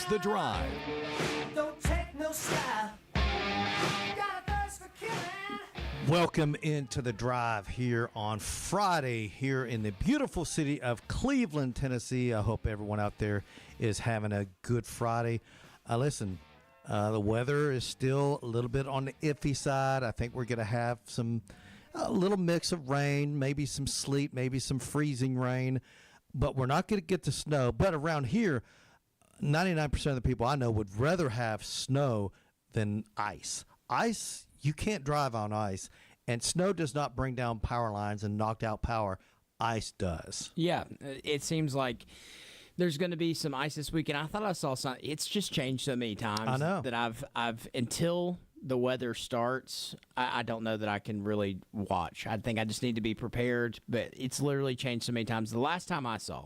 The Drive. Don't take no style. Got a thirst for killing. Welcome into The Drive here on Friday here in the beautiful city of Cleveland, Tennessee. I hope everyone out there is having a good Friday. Listen, the weather is still a little bit on the iffy side. I think we're going to have a little mix of rain, maybe some sleet, maybe some freezing rain, but we're not going to get the snow. But around here, 99% of the people I know would rather have snow than ice. Ice, you can't drive on ice, and snow does not bring down power lines and knock out power. Ice does. Yeah, it seems like there's going to be some ice this weekend. I thought I saw some. It's just changed so many times. I know. That I've until the weather starts, I don't know that I can really watch. I think I just need to be prepared, but it's literally changed so many times. The last time I saw,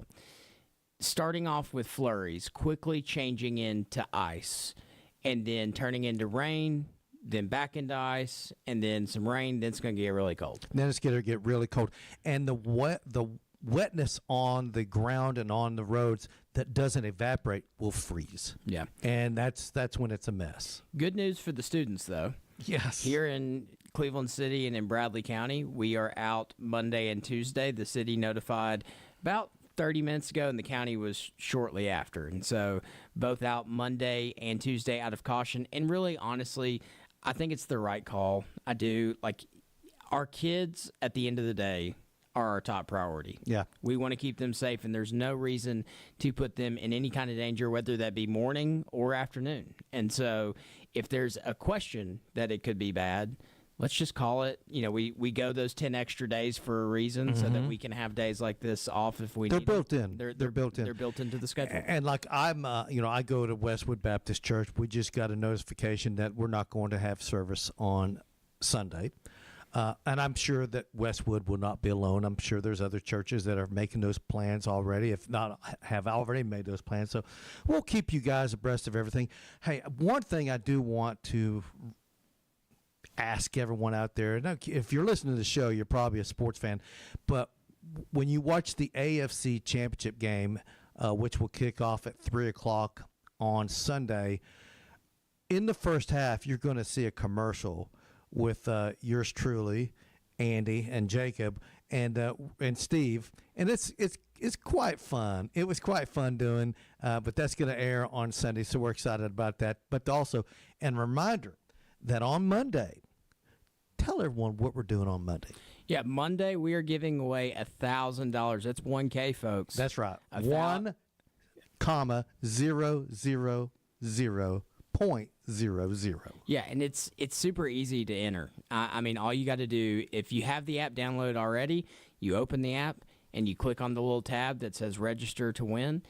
starting off with flurries, quickly changing into ice, and then turning into rain, then back into ice, and then some rain, then it's going to get really cold. Then it's going to get really cold. And the wetness on the ground and on the roads that doesn't evaporate will freeze. Yeah. And that's when it's a mess. Good news for the students, though. Yes. Here in Cleveland City and in Bradley County, we are out Monday and Tuesday. The city notified about 30 minutes ago, and the county was shortly after. And so both out Monday and Tuesday out of caution. And really, honestly, I think it's the right call. I do. Like, our kids, at the end of the day, are our top priority. Yeah. We want to keep them safe, and there's no reason to put them in any kind of danger, whether that be morning or afternoon. And so if there's a question that it could be bad, let's just call it. You know, we go those 10 extra days for a reason, so that we can have days like this off if we need. They're built in. They're built in. They're built into the schedule. And like I go to Westwood Baptist Church. We just got a notification that we're not going to have service on Sunday. And I'm sure that Westwood will not be alone. I'm sure there's other churches that are making those plans already, if not have already made those plans. So we'll keep you guys abreast of everything. Hey, one thing I do want to ask everyone out there, and if you're listening to the show, you're probably a sports fan, but when you watch the AFC Championship game, which will kick off at 3 o'clock on Sunday, in the first half, you're going to see a commercial with yours truly, Andy and Jacob and Steve, and it's quite fun. It was quite fun doing, but that's going to air on Sunday, so we're excited about that. But also, and reminder that on Monday, tell everyone what we're doing on Monday. Yeah, Monday we are giving away $1,000. That's $1K, folks. That's right. 1,000.00. Yeah, and it's super easy to enter. I mean, all you got to do, if you have the app downloaded already, you open the app and you click on the little tab that says register to win.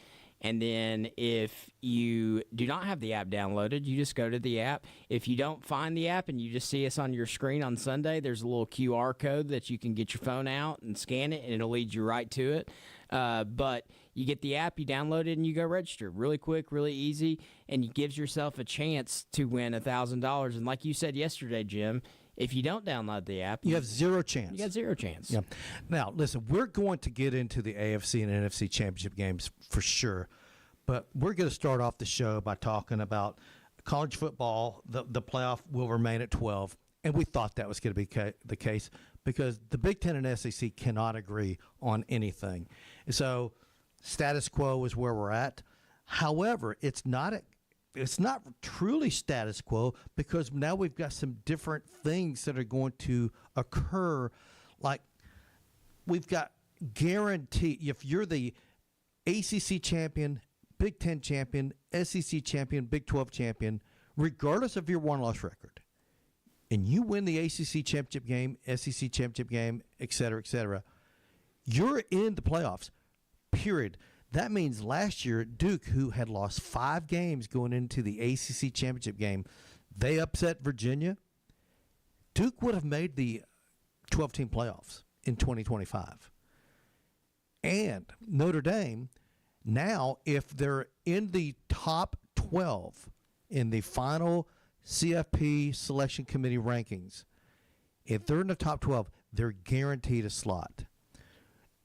And then if you do not have the app downloaded, you just go to the app. If you don't find the app and you just see us on your screen on Sunday, there's a little QR code that you can get your phone out and scan it, and it'll lead you right to it. But you get the app, you download it, and you go register. Really quick, really easy, and it gives yourself a chance to win $1,000. And like you said yesterday, Jim, if you don't download the app, you have zero chance. You got zero chance. Yeah. Now, listen, we're going to get into the AFC and NFC championship games for sure, but we're going to start off the show by talking about college football. The playoff will remain at 12, and we thought that was going to be the case because the Big Ten and SEC cannot agree on anything. So status quo is where we're at. However, it's not truly status quo because now we've got some different things that are going to occur. Like we've got guaranteed, if you're the ACC champion, Big Ten champion, SEC champion, Big 12 champion, regardless of your one-loss record, and you win the ACC championship game, SEC championship game, et cetera, you're in the playoffs, period. That means last year, Duke, who had lost 5 games going into the ACC championship game, they upset Virginia. Duke would have made the 12-team playoffs in 2025. And Notre Dame, now, if they're in the top 12 in the final CFP selection committee rankings, if they're in the top 12, they're guaranteed a slot.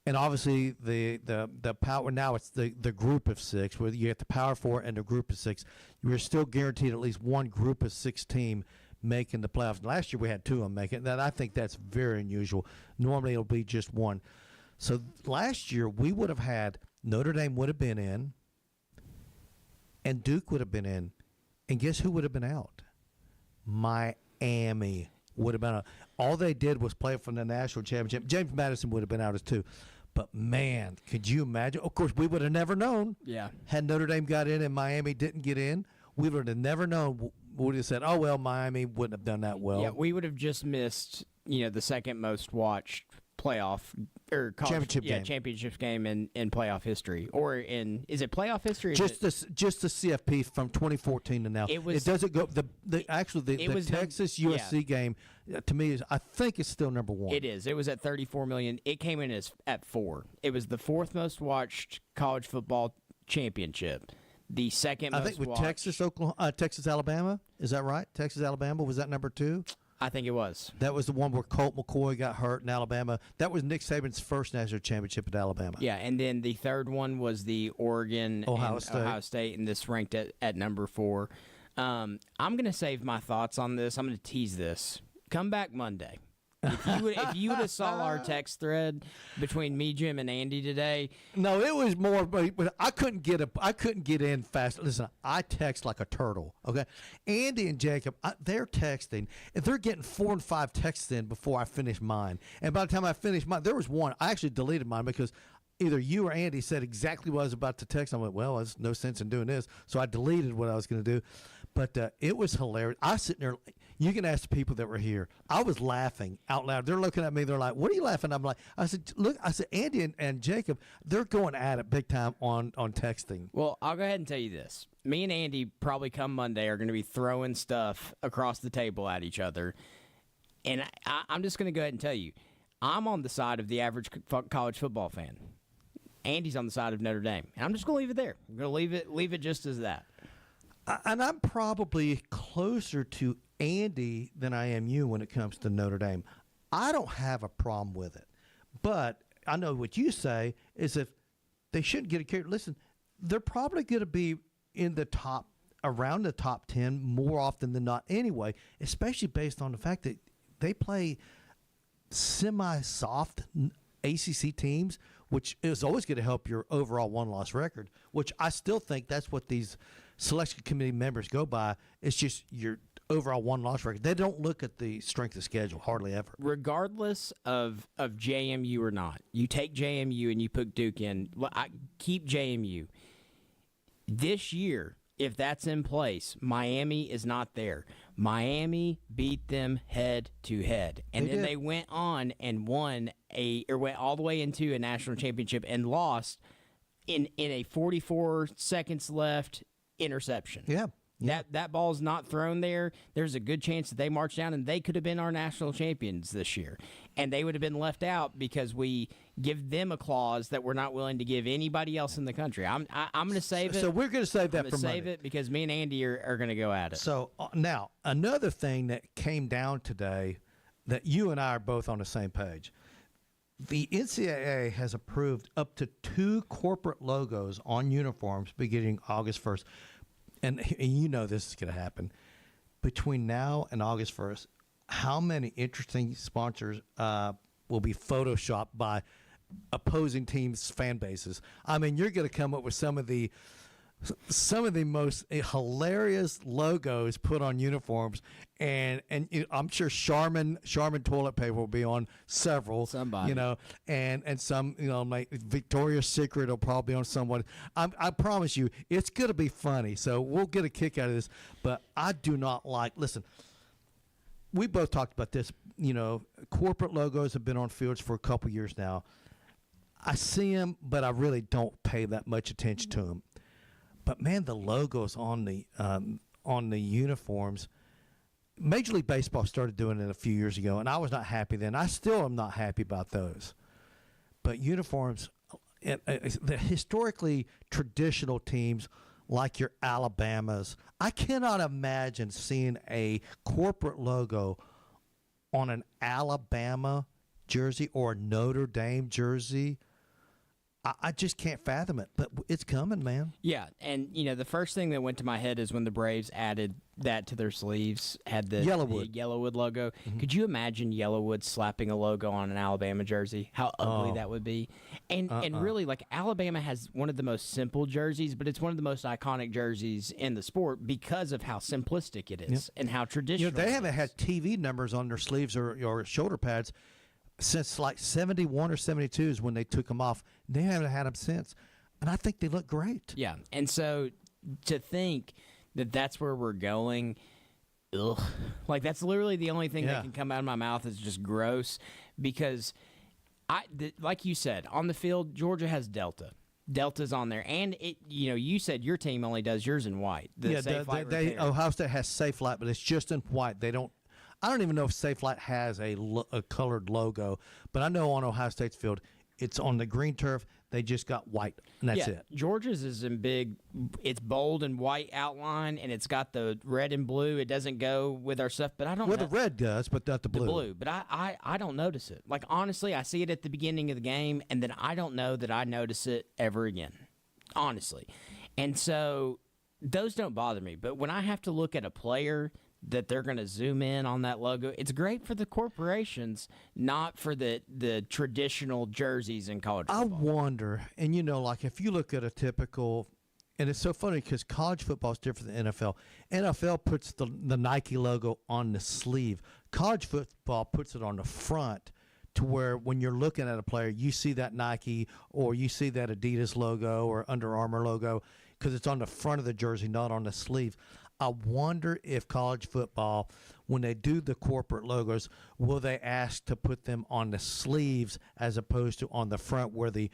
And obviously the power now it's the group of 6 where you get the Power 4 and the group of 6. You're still guaranteed at least one group of 6 team making the playoffs. Last year we had 2 of them making it. And I think that's very unusual. Normally it'll be just one. So last year we would have had Notre Dame would have been in, and Duke would have been in, and guess who would have been out? Miami would have been out. All they did was play for the national championship. James Madison would have been out as too. But, man, could you imagine? Of course, we would have never known. Yeah. Had Notre Dame got in and Miami didn't get in, we would have never known. We would have said, oh, well, Miami wouldn't have done that well. Yeah, we would have just missed, the second most watched playoff or Championship game. championship game in playoff history, or is it playoff history? Just the CFP from 2014 to now. It doesn't go the Texas USC game to me is I think it's still number 1. It is. It was at 34 million. It came in at 4. It was the 4th most watched college football championship. The second most I think with watched. Texas Alabama, is that right? Texas Alabama, was that number 2? I think it was. That was the one where Colt McCoy got hurt in Alabama. That was Nick Saban's first national championship at Alabama. Yeah, and then the third one was the Ohio State, and this ranked at number 4. I'm going to save my thoughts on this. I'm going to tease this. Come back Monday. If you would have saw our text thread between me, Jim, and Andy today. No, it was more. But I couldn't get in fast. Listen, I text like a turtle. Okay, Andy and Jacob, they're texting, and they're getting 4 and 5 texts in before I finish mine. And by the time I finished mine, there was one I actually deleted mine because either you or Andy said exactly what I was about to text. I went, well, there's no sense in doing this, so I deleted what I was going to do. But it was hilarious. I was sitting there. You can ask the people that were here. I was laughing out loud. They're looking at me. They're like, what are you laughing at? I'm like, I said, look, Andy and Jacob, they're going at it big time on texting. Well, I'll go ahead and tell you this. Me and Andy probably come Monday are going to be throwing stuff across the table at each other. And I'm just going to go ahead and tell you, I'm on the side of the average college football fan. Andy's on the side of Notre Dame. And I'm just going to leave it there. I'm going to leave it just as that. And I'm probably closer to Andy than I am you when it comes to Notre Dame. I don't have a problem with it. But I know what you say is if they shouldn't get a carry. Listen, they're probably going to be around the top 10 more often than not anyway, especially based on the fact that they play semi-soft ACC teams, which is always going to help your overall one-loss record, which I still think that's what these selection committee members go by. It's just your overall one-loss record. They don't look at the strength of schedule hardly ever. Regardless of JMU or not, you take JMU and you put Duke in. Keep JMU. This year, if that's in place, Miami is not there. Miami beat them head to head, and then they went on and went all the way into a national championship and lost in a 44 seconds left interception. Yeah. That ball's not thrown there. There's a good chance that they march down and they could have been our national champions this year. And they would have been left out because we give them a clause that we're not willing to give anybody else in the country. I'm going to save it. So we're going to save that for Monday. Save it because me and Andy are going to go at it. So now, another thing that came down today that you and I are both on the same page. The NCAA has approved up to 2 corporate logos on uniforms beginning August 1st. And you know this is going to happen. Between now and August 1st, how many interesting sponsors will be photoshopped by opposing teams' fan bases? I mean, you're going to come up with some of the most hilarious logos put on uniforms, and I'm sure Charmin toilet paper will be on several. Somebody, and some, like Victoria's Secret will probably be on someone. I promise you, it's going to be funny. So we'll get a kick out of this. But I do not like. Listen, we both talked about this. Corporate logos have been on fields for a couple years now. I see them, but I really don't pay that much attention to them. But man, the logos on the uniforms. Major League Baseball started doing it a few years ago, and I was not happy then. I still am not happy about those. But uniforms, the historically traditional teams like your Alabamas, I cannot imagine seeing a corporate logo on an Alabama jersey or a Notre Dame jersey I just can't fathom it, but it's coming, man. Yeah, and the first thing that went to my head is when the Braves added that to their sleeves, had the Yellowwood. the Yellowwood logo. Could you imagine Yellowwood slapping a logo on an Alabama jersey? How ugly that would be. And really, like, Alabama has one of the most simple jerseys, but it's one of the most iconic jerseys in the sport because of how simplistic it is and how traditional. They it haven't is. had TV numbers on their sleeves or shoulder pads since like 71 or 72 is when they took them off. They haven't had them since, and I think they look great. Yeah, and so to think that that's where we're going, ugh. Like, that's literally the only thing that can come out of my mouth is just gross, because like you said, on the field, Georgia has Delta. Delta's on there, and you said your team only does yours in white. Safe Light Repair. Ohio State has Safe Light, but it's just in white. They don't. I don't even know if Safe Light has a colored logo, but I know on Ohio State's field, it's on the green turf. They just got white, and that's it. Georgia's is in big. It's bold and white outline, and it's got the red and blue. It doesn't go with our stuff, but I don't. Well, the red does, but not the blue. The blue, but I don't notice it. Like, honestly, I see it at the beginning of the game, and then I don't know that I notice it ever again. Honestly, and so those don't bother me. But when I have to look at a player that they're going to zoom in on that logo, it's great for the corporations, not for the traditional jerseys in college football. I wonder, and like if you look at a typical, and it's so funny because college football is different than NFL. NFL puts the Nike logo on the sleeve. College football puts it on the front, to where when you're looking at a player, you see that Nike or you see that Adidas logo or Under Armour logo because it's on the front of the jersey, not on the sleeve. I wonder if college football, when they do the corporate logos, will they ask to put them on the sleeves as opposed to on the front where the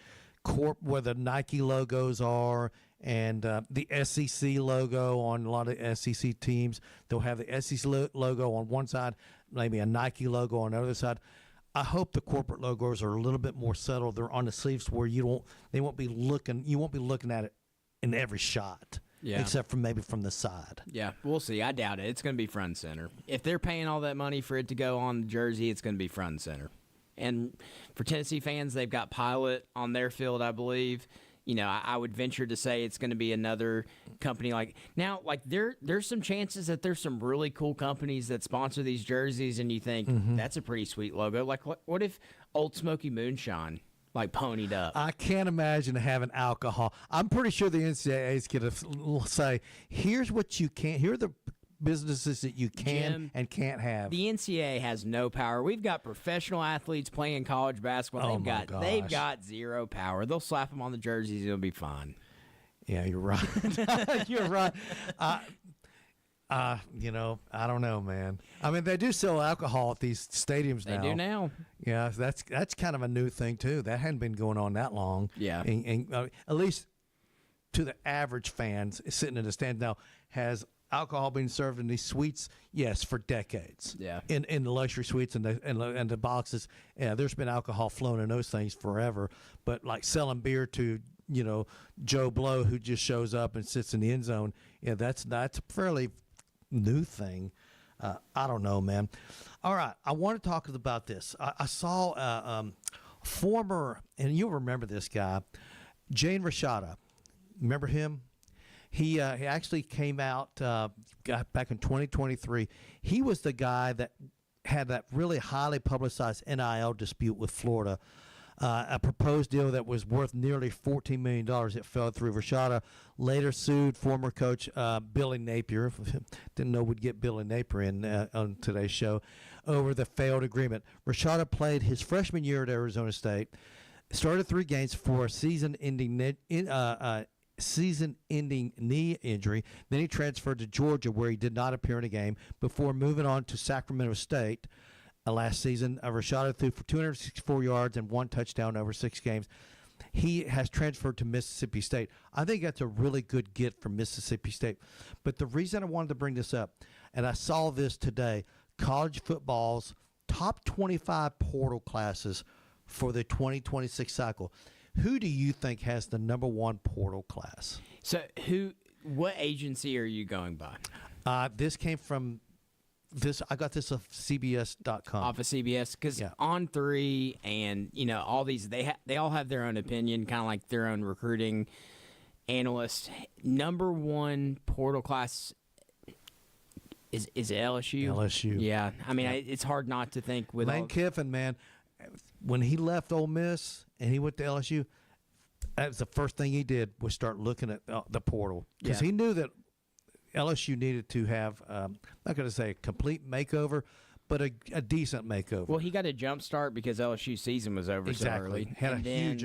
Nike logos are and the SEC logo on a lot of SEC teams. They'll have the SEC logo on one side, maybe a Nike logo on the other side. I hope the corporate logos are a little bit more subtle. They're on the sleeves where you won't be looking at it in every shot. Yeah. Except for maybe from the side. Yeah, we'll see. I doubt it. It's going to be front and center. If they're paying all that money for it to go on the jersey, it's going to be front and center. And for Tennessee fans, they've got Pilot on their field, I believe. I would venture to say it's going to be another company there's some chances that there's some really cool companies that sponsor these jerseys, and you think that's a pretty sweet logo. Like, what if Old Smoky Moonshine ponied up? I can't imagine having alcohol. I'm pretty sure the NCAA is going to say, here's what you can't. Here are the businesses that you can Jim, and can't have. The NCAA has no power. We've got professional athletes playing college basketball. They've got zero power. They'll slap them on the jerseys. It'll be fine. Yeah, you're right. You're right. I don't know, man. I mean, they do sell alcohol at these stadiums now. They do now. Yeah, that's kind of a new thing too. That hadn't been going on that long. Yeah, and at least to the average fans sitting in the stands now, has alcohol being served in these suites? Yes, for decades. Yeah, in the luxury suites and the boxes. Yeah, there's been alcohol flown in those things forever. But like selling beer to Joe Blow who just shows up and sits in the end zone, yeah, that's a fairly new thing. I don't know, man. All right, I want to talk about this. I saw former, and you'll remember this guy, Jane Rashada. Remember him? He actually came out back in 2023. He was the guy that had that really highly publicized NIL dispute with Florida. A proposed deal that was worth nearly $14 million. It fell through. Rashada later sued former coach Billy Napier. Didn't know we'd get Billy Napier in on today's show over the failed agreement. Rashada played his freshman year at Arizona State, started 3 games for a season-ending knee injury. Then he transferred to Georgia, where he did not appear in a game before moving on to Sacramento State. Last season, Rashada threw for 264 yards and 1 touchdown over 6 games. He has transferred to Mississippi State. I think that's a really good get from Mississippi State. But the reason I wanted to bring this up, and I saw this today, college football's top 25 portal classes for the 2026 cycle. Who do you think has the number 1 portal class? So what agency are you going by? This came from I got this off CBS.com. Off of CBS, because Yeah. On 3 and all these they all have their own opinion, kind of like their own recruiting analyst. Number one portal class is LSU. LSU. Yeah, I mean it's hard not to think with Lane Kiffin, man, when he left Ole Miss and he went to LSU, that was the first thing he did was start looking at the portal because Yeah. he knew that LSU needed to have, not going to say a complete makeover, but a decent makeover. Well, he got a jump start because LSU season was over so early. Had And a huge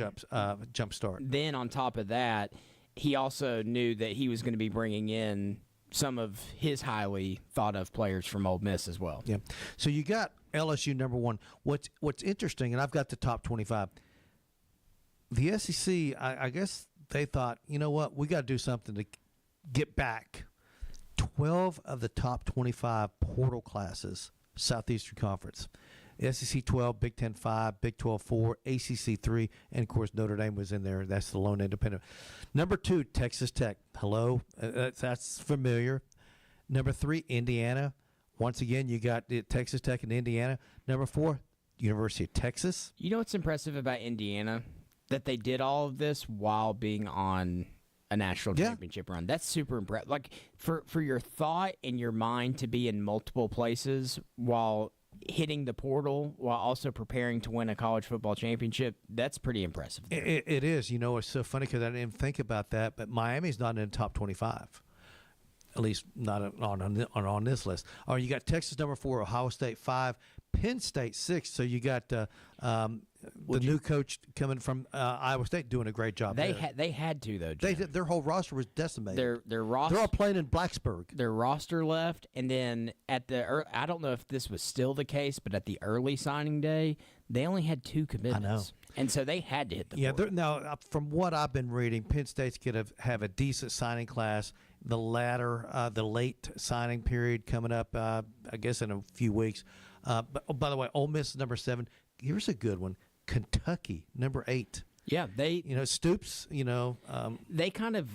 jump start. Then on top of that, he also knew that he was going to be bringing in some of his highly thought of players from Ole Miss as well. Yeah. So you got LSU number one. What's interesting, and I've got the top 25. The SEC, I guess they thought, you know what, we got to do something to get back 12 of the top 25 portal classes, Southeastern Conference. The SEC 12, Big Ten 5, Big 12 4, ACC 3, and of course Notre Dame was in there. That's the lone independent. Number 2, Texas Tech. Hello, that's familiar. Number 3, Indiana. Once again, you got Texas Tech and Indiana. Number 4, University of Texas. You know what's impressive about Indiana? That they did all of this while being on a national championship run. That's super impressive. Like for your thought and your mind to be in multiple places while hitting the portal, while also preparing to win a college football championship, that's pretty impressive. It is. You know, it's so funny because I didn't even think about that, but Miami's not in the top 25. At least not on this list. Oh, you got Texas number 4, Ohio State 5, Penn State 6. So you got the new coach coming from Iowa State doing a great job. They had to though. Jim. Their whole roster was decimated. Their roster. They're all playing in Blacksburg. Their roster left, and then at the I don't know if this was still the case, but at the early signing day, they only had 2 commitments. I know. And so they had to hit the Yeah, portal. now from what I've been reading, Penn State's going to have a decent signing class. The late signing period coming up, I guess in a few weeks. But by the way, Ole Miss is number 7. Here's a good one: Kentucky, number 8. Yeah, Stoops. They kind of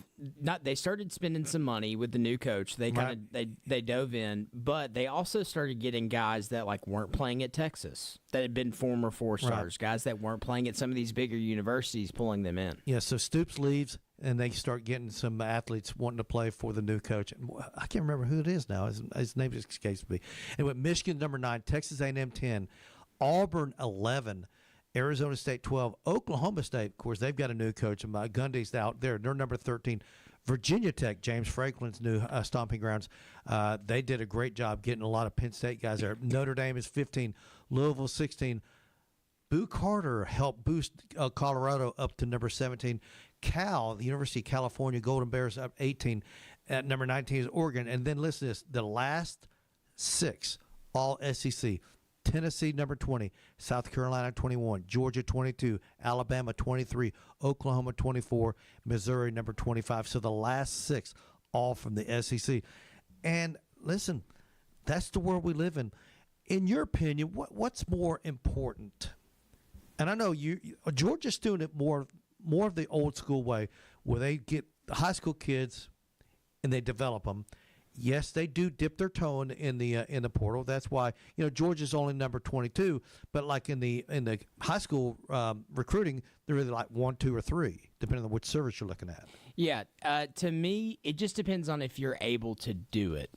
they started spending some money with the new coach. They kind of they dove in, but they also started getting guys that weren't playing at Texas, that had been former 4-stars, guys that weren't playing at some of these bigger universities, pulling them in. Yeah, so Stoops leaves, and they start getting some athletes wanting to play for the new coach. I can't remember who it is now. His name just escapes me. Anyway, Michigan number 9, Texas A&M 10, Auburn 11. Arizona State 12, Oklahoma State, of course, they've got a new coach, and Gundy's out there. They're number 13. Virginia Tech, James Franklin's new stomping grounds, they did a great job getting a lot of Penn State guys there. Notre Dame is 15, Louisville 16. Boo Carter helped boost Colorado up to number 17. Cal, the University of California Golden Bears up 18. At number 19 is Oregon. And then listen to this, the last 6, all SEC. Tennessee number 20, South Carolina 21, Georgia 22, Alabama 23, Oklahoma 24, Missouri number 25. So the last 6 all from the SEC. And listen, that's the world we live in. In your opinion, what's more important? And I know Georgia's doing it more of the old school way, where they get the high school kids and they develop them. Yes, they do dip their toe in the portal. That's why Georgia's only number 22. But like in the high school recruiting, they're really like 1, 2, or 3, depending on which service you're looking at. Yeah, to me, it just depends on if you're able to do it.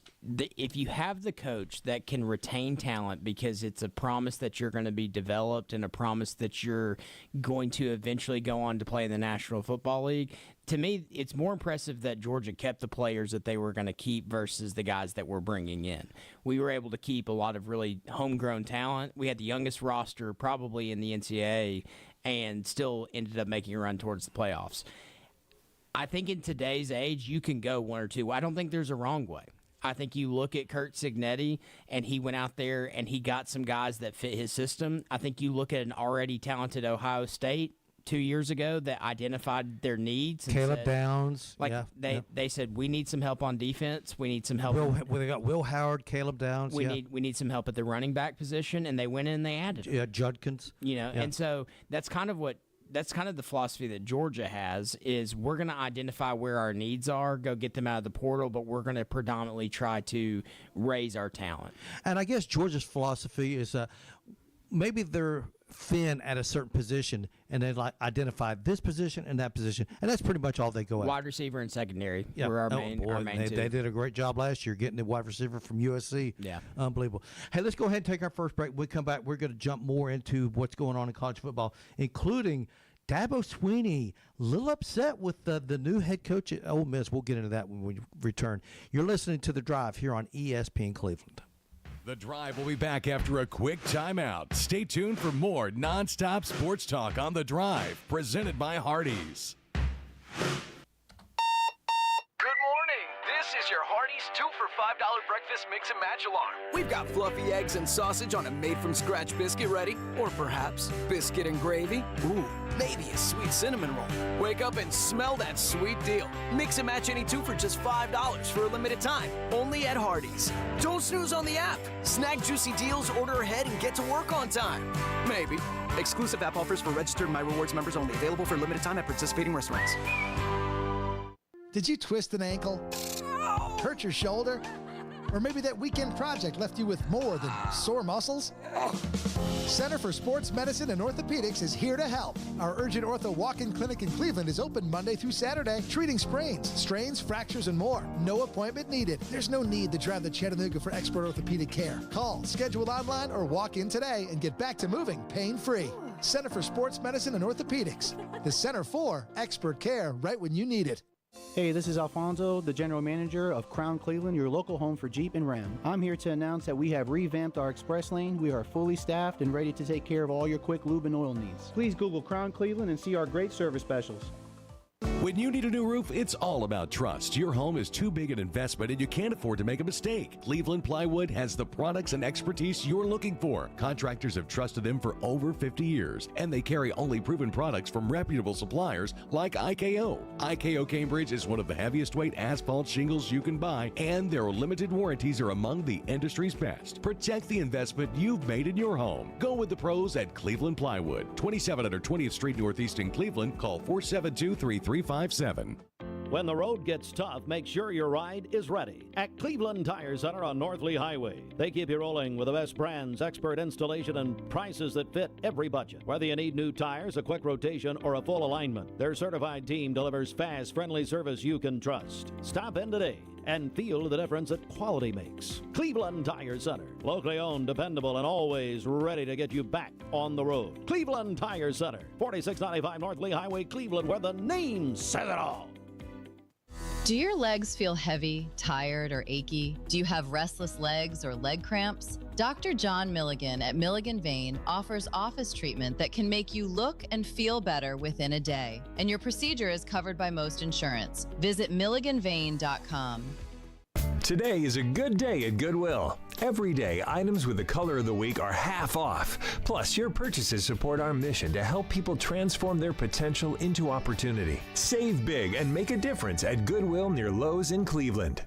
If you have the coach that can retain talent because it's a promise that you're going to be developed and a promise that you're going to eventually go on to play in the National Football League, to me, it's more impressive that Georgia kept the players that they were going to keep versus the guys that we're bringing in. We were able to keep a lot of really homegrown talent. We had the youngest roster probably in the NCAA and still ended up making a run towards the playoffs. I think in today's age, you can go 1 or 2. I don't think there's a wrong way. I think you look at Kurt Cignetti, and he went out there and he got some guys that fit his system. I think you look at an already talented Ohio State 2 years ago that identified their needs. And Caleb said, Downs. They said, we need some help on defense. We need some help. They got Will Howard, Caleb Downs. We need some help at the running back position, and they went in and they added. Yeah, Judkins. And so that's kind of what that's kind of the philosophy that Georgia has, is we're going to identify where our needs are, go get them out of the portal, but we're going to predominantly try to raise our talent. And I guess Georgia's philosophy is maybe they're thin at a certain position, and they like identify this position and that position, and that's pretty much all they go at. Wide receiver and secondary Yeah. were our Oh, main, boy, our main two. they did a great job last year getting the wide receiver from USC. Yeah. Unbelievable. Hey, let's go ahead and take our first break. When we come back, we're going to jump more into what's going on in college football, including Dabo Swinney, a little upset with the new head coach at Ole Miss. We'll get into that when we return. You're listening to The Drive here on ESPN Cleveland. The Drive will be back after a quick timeout. Stay tuned for more nonstop sports talk on The Drive, presented by Hardees. Good morning. This is your Hardees 2 for $5 breakfast mix and match alarm. We've got fluffy eggs and sausage on a made-from-scratch biscuit ready. Or perhaps biscuit and gravy. Ooh, maybe a sweet cinnamon roll. Wake up and smell that sweet deal. Mix and match any two for just $5 for a limited time. Only at Hardees. Don't snooze on the app. Snag juicy deals, order ahead, and get to work on time. Maybe. Exclusive app offers for registered My Rewards members only. Available for a limited time at participating restaurants. Did you twist an ankle? Hurt your shoulder? Or maybe that weekend project left you with more than sore muscles? Center for Sports Medicine and Orthopedics is here to help. Our Urgent Ortho Walk-In Clinic in Cleveland is open Monday through Saturday, treating sprains, strains, fractures, and more. No appointment needed. There's no need to drive to Chattanooga for expert orthopedic care. Call, schedule online, or walk in today and get back to moving pain-free. Center for Sports Medicine and Orthopedics. The Center for expert care right when you need it. Hey, this is Alfonso, the General Manager of Crown Cleveland, your local home for Jeep and Ram. I'm here to announce that we have revamped our express lane. We are fully staffed and ready to take care of all your quick lube and oil needs. Please Google Crown Cleveland and see our great service specials. When you need a new roof, it's all about trust. Your home is too big an investment and you can't afford to make a mistake. Cleveland Plywood has the products and expertise you're looking for. Contractors have trusted them for over 50 years, and they carry only proven products from reputable suppliers like IKO. IKO Cambridge is one of the heaviest weight asphalt shingles you can buy, and their limited warranties are among the industry's best. Protect the investment you've made in your home. Go with the pros at Cleveland Plywood, 2700 20th Street Northeast in Cleveland. Call 472-3357. When the road gets tough, make sure your ride is ready. At Cleveland Tire Center on North Lee Highway, they keep you rolling with the best brands, expert installation, and prices that fit every budget. Whether you need new tires, a quick rotation, or a full alignment, their certified team delivers fast, friendly service you can trust. Stop in today and feel the difference that quality makes. Cleveland Tire Center, locally owned, dependable, and always ready to get you back on the road. Cleveland Tire Center, 4695 North Lee Highway, Cleveland, where the name says it all. Do your legs feel heavy, tired, or achy? Do you have restless legs or leg cramps? Dr. John Milligan at Milligan Vein offers office treatment that can make you look and feel better within a day. And your procedure is covered by most insurance. Visit milliganvein.com. Today is a good day at Goodwill. Every day, items with the color of the week are half off. Plus, your purchases support our mission to help people transform their potential into opportunity. Save big and make a difference at Goodwill near Lowe's in Cleveland.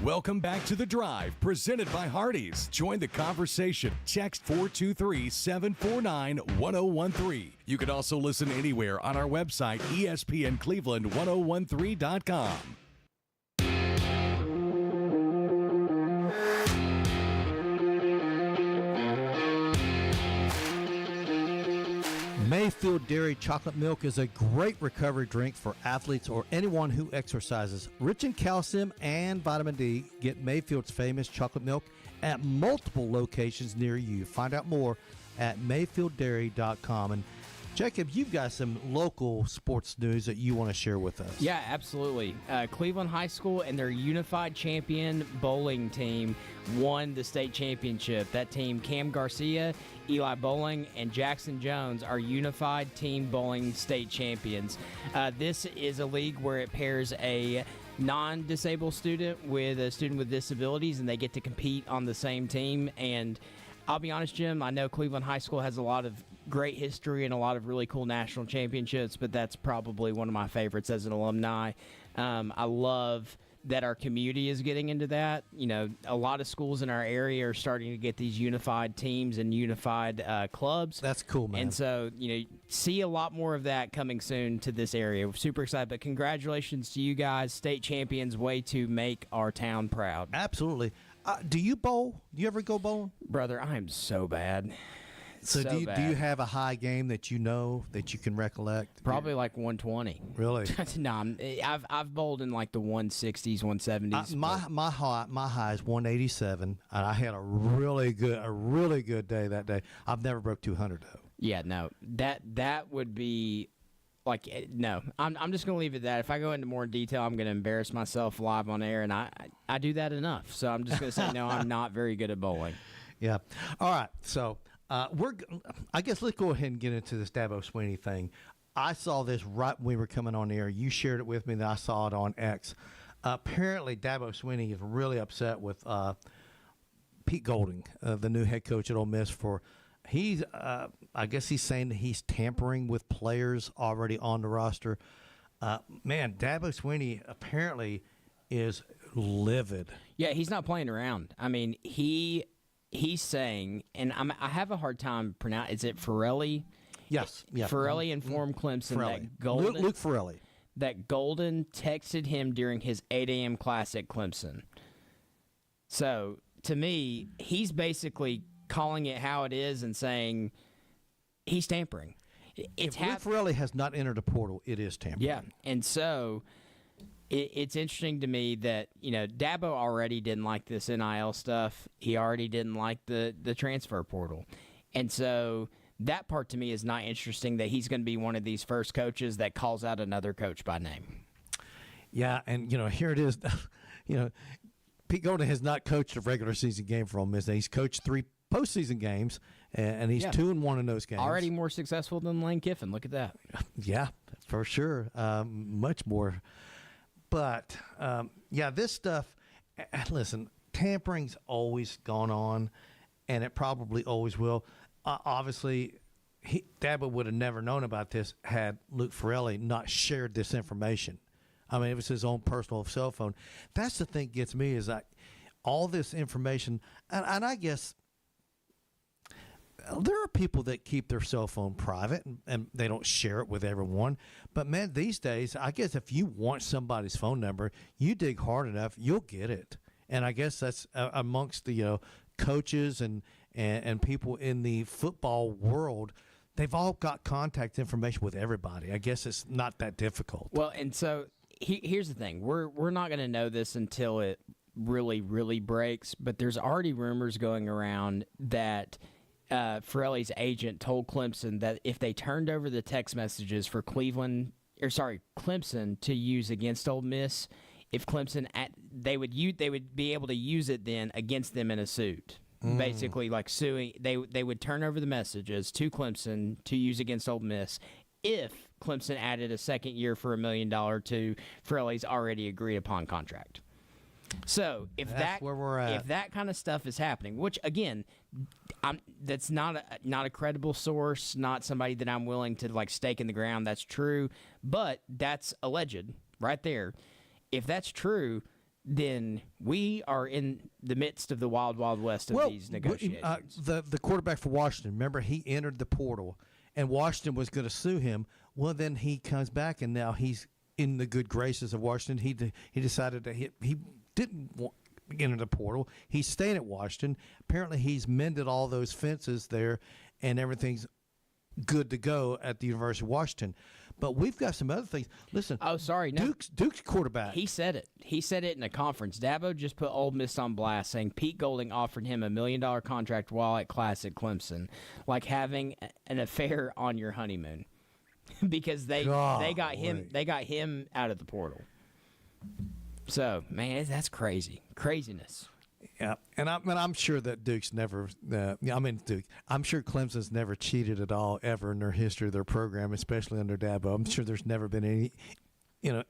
Welcome back to The Drive, presented by Hardees. Join the conversation. Text 423-749-1013. You can also listen anywhere on our website, ESPNCleveland1013.com. Mayfield Dairy Chocolate Milk is a great recovery drink for athletes or anyone who exercises. Rich in calcium and vitamin D, get Mayfield's famous chocolate milk at multiple locations near you. Find out more at mayfielddairy.com. And Jacob, you've got some local sports news that you want to share with us. Yeah, absolutely. Cleveland High School and their unified champion bowling team won the state championship. That team, Cam Garcia, Eli Bowling, and Jackson Jones, are unified team bowling state champions. This is a league where it pairs a non-disabled student with a student with disabilities, and they get to compete on the same team. And I'll be honest, Jim, I know Cleveland High School has a lot of great history and a lot of really cool national championships, but that's probably one of my favorites as an alumni. I love that our community is getting into that. You know, a lot of schools in our area are starting to get these unified teams and unified clubs. That's cool, man. And so, you know, see a lot more of that coming soon to this area. We're super excited. But congratulations to you guys, state champions, way to make our town proud. Absolutely. Do you bowl? Do you ever go bowling? Brother, I am so bad. So do you have a high game that you know that you can recollect? Probably like 120. Really? No, I've bowled in like the 160s, 170s. My high is 187, and I had a really good day that day. I've never broke 200 though. Yeah, no, that would be like no. I'm just gonna leave it at that. If I go into more detail, I'm gonna embarrass myself live on air, and I do that enough. So I'm just gonna say no. I'm not very good at bowling. Yeah. All right. So. I guess let's go ahead and get into this Dabo Swinney thing. I saw this right when we were coming on air. You shared it with me, then I saw it on X. Apparently, Dabo Swinney is really upset with Pete Golding, the new head coach at Ole Miss. I guess he's saying that he's tampering with players already on the roster. Man, Dabo Swinney apparently is livid. Yeah, he's not playing around. I mean, He's saying, and I have a hard time pronouncing. Is it Farrelly? Yes. Yeah. Farrelly informed Clemson Luke Farrelly. That Golden texted him during his 8 a.m. class at Clemson. So, to me, he's basically calling it how it is and saying he's tampering. If Luke Farrelly has not entered a portal, it is tampering. Yeah, and so it's interesting to me that, you know, Dabo already didn't like this NIL stuff. He already didn't like the transfer portal. And so that part to me is not interesting, that he's going to be one of these first coaches that calls out another coach by name. Yeah, and, you know, here it is. You know, Pete Golding has not coached a regular season game for Ole Miss. He's coached 3 postseason games, and he's 2-1 in those games. Already more successful than Lane Kiffin. Look at that. Yeah, for sure. Much more. But, this stuff, listen, tampering's always gone on, and it probably always will. Obviously, Dabo would have never known about this had Luke Farrelly not shared this information. I mean, it was his own personal cell phone. That's the thing that gets me is all this information, and I guess there are people that keep their cell phone private and they don't share it with everyone. But, man, these days, I guess if you want somebody's phone number, you dig hard enough, you'll get it. And I guess that's amongst the coaches and people in the football world. They've all got contact information with everybody. I guess it's not that difficult. Well, and so here's the thing. We're not going to know this until it really, really breaks. But there's already rumors going around that Farrelly's agent told Clemson that if they turned over the text messages for Clemson to use against Ole Miss, if Clemson they would be able to use it then against them in a suit. Basically, like suing, they would turn over the messages to Clemson to use against Ole Miss if Clemson added a second year for $1 million to Farrelly's already agreed upon contract. So if that's where we're at. If that kind of stuff is happening, which again, that's not a credible source, not somebody that I'm willing to like stake in the ground. That's true, but that's alleged right there. If that's true, then we are in the midst of the wild, wild west of these negotiations. The quarterback for Washington, remember, he entered the portal, and Washington was going to sue him. Well, then he comes back, and now he's in the good graces of Washington. He decided that he didn't enter the portal. He's staying at Washington. Apparently, he's mended all those fences there, and everything's good to go at the University of Washington. But we've got some other things. Listen. Oh, sorry. No. Duke's quarterback. He said it. He said it in a conference. Dabo just put Ole Miss on blast, saying Pete Golding offered him $1 million contract while at class at Clemson, like having an affair on your honeymoon, because they got him out of the portal. So, man, that's crazy. Craziness. Yeah, and I'm sure that Duke's never. I'm sure Clemson's never cheated at all ever in their history of their program, especially under Dabo. I'm sure there's never been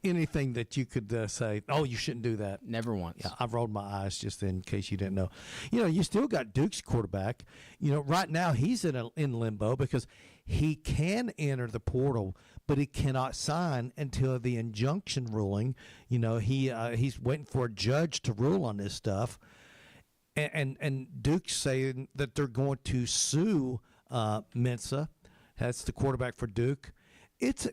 anything that you could say, oh, you shouldn't do that. Never once. Yeah, I've rolled my eyes just in case you didn't know. You still got Duke's quarterback. Right now he's in limbo because he can enter the portal, but he cannot sign until the injunction ruling. He's waiting for a judge to rule on this stuff. And Duke's saying that they're going to sue Mensah. That's the quarterback for Duke. It's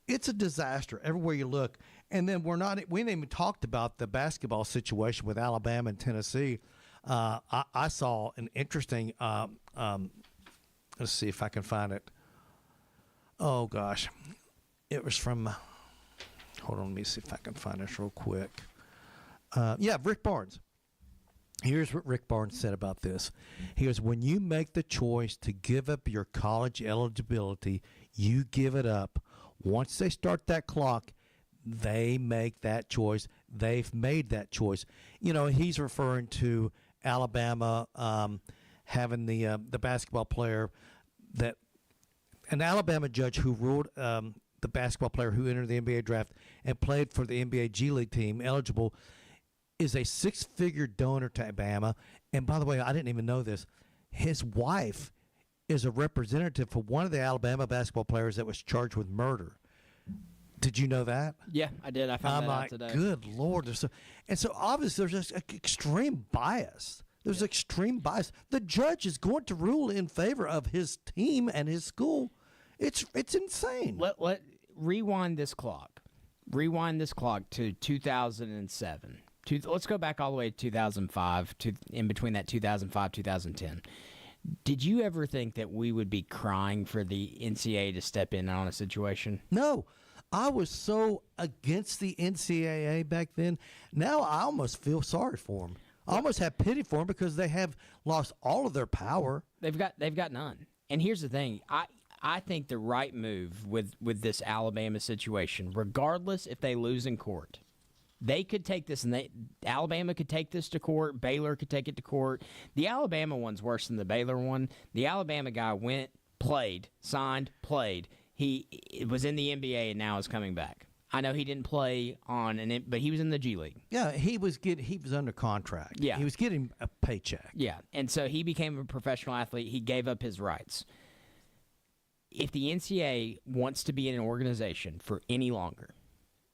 a disaster everywhere you look. And then we ain't even talked about the basketball situation with Alabama and Tennessee. I saw an interesting. Let's see if I can find it. Oh gosh, it was from. Hold on, let me see if I can find this real quick. Rick Barnes. Here's what Rick Barnes said about this. He goes, when you make the choice to give up your college eligibility, you give it up. Once they start that clock, they make that choice. They've made that choice. He's referring to Alabama having the basketball player that an Alabama judge who ruled the basketball player who entered the NBA draft and played for the NBA G League team eligible is a six-figure donor to Alabama. And by the way, I didn't even know this. His wife is a representative for one of the Alabama basketball players that was charged with murder. Did you know that? Yeah, I did. I found that out today. Good Lord. And so obviously there's this extreme bias. There's extreme bias. The judge is going to rule in favor of his team and his school. It's insane. Let rewind this clock. Rewind this clock to 2007. Let's go back all the way to 2005, in between that 2005, 2010. Did you ever think that we would be crying for the NCAA to step in on a situation? No. I was so against the NCAA back then. Now I almost feel sorry for them. I almost have pity for them because they have lost all of their power. They've got none. And here's the thing. I think the right move with this Alabama situation, regardless if they lose in court, they could take this, and Alabama could take this to court. Baylor could take it to court. The Alabama one's worse than the Baylor one. The Alabama guy went, played, signed, played. He was in the NBA and now is coming back. I know he didn't play but he was in the G League. Yeah, he was under contract. Yeah, he was getting a paycheck. Yeah, and so he became a professional athlete. He gave up his rights. If the NCAA wants to be an organization for any longer,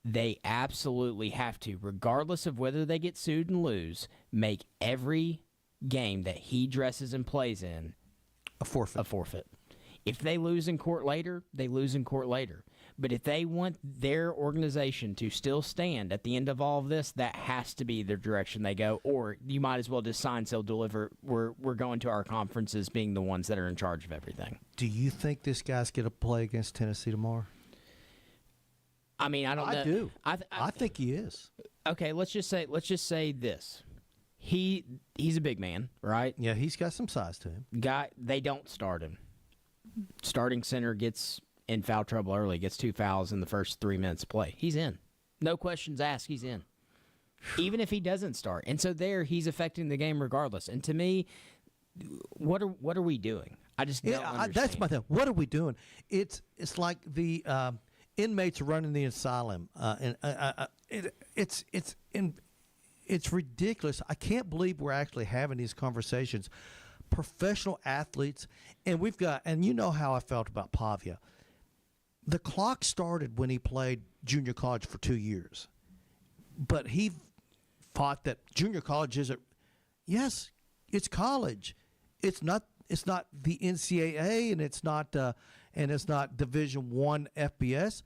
they absolutely have to, regardless of whether they get sued and lose, make every game that he dresses and plays in a forfeit. If they lose in court later, they lose in court later. But if they want their organization to still stand at the end of all of this, that has to be the direction they go. Or you might as well just sign, sell, deliver. We're going to our conferences being the ones that are in charge of everything. Do you think this guy's going to play against Tennessee tomorrow? I mean, I don't know. I do. I think he is. Okay, let's just say this. He's a big man, right? Yeah, he's got some size to him. They don't start him. Starting center gets in foul trouble early, gets 2 fouls in the first 3 minutes of play. He's in. No questions asked, he's in. Even if he doesn't start. And so he's affecting the game regardless. And to me, what are we doing? I just don't understand. That's my thing. What are we doing? It's like the inmates running the asylum. It's ridiculous. I can't believe we're actually having these conversations. Professional athletes, and you know how I felt about Pavia. The clock started when he played junior college for 2 years, but he fought that junior college isn't. Yes, it's college. It's not the NCAA, and it's not Division I FBS,